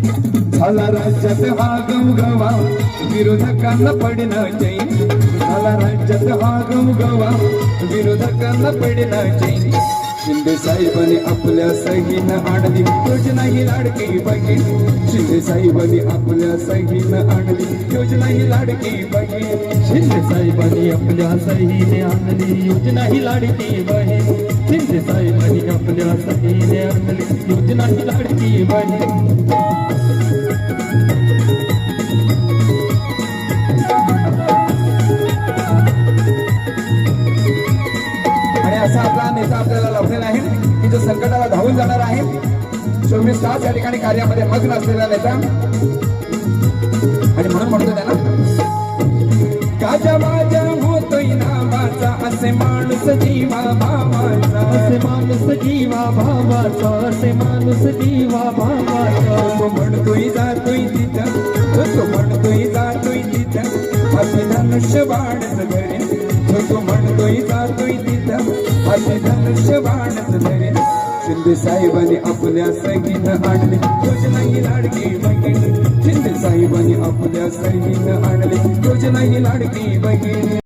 झाला राज्यात हा गवगवा, विरोधकांना पडणार चैन. झाला राज्यात हा गवगवा, विरोधकांना पडणार चैन. शिंदे साहेबांनी आपल्या सहीनं आणली योजना ही लाडकी बहीण. शिंदे साहेबांनी आपल्या सहीनं आणली योजना ही लाडकी बहीण. शिंदे साहेबांनी आपल्या सहीने आणली योजना ही लाडकी बहीण. शिंदे साहेबांनी आपल्या सहीने आणली योजना ही लाडकी बहीण. आणि असा आपला नेता आपल्याला लाभलेला आहे की जो संकटाला धावून जाणार आहे. 24 तास या ठिकाणी कार्यामध्ये मग्न असलेला नेता. आणि म्हणून म्हणतो त्यांना, गाजा बाजा होतोय नावाचा, असे माणूस जीवा भावाचा. असे माणूस जीवा भावाचा, असे माणूस जीवा भावाचा. तो म्हणतोय जातोय तिथं, तो म्हणतोय जातोय तिथं, असे धनुष्य बाणच धरे. तो म्हणतोय जातोय तिथं, असे धनुष्य बाणच धरे. शिंदे साहेबांनी आपल्या सहीनं आणली योजना ही लाडकी बहीण. शिंदे साहेबांनी आपल्या सहीनं आणली योजना ही लाडकी बहीण.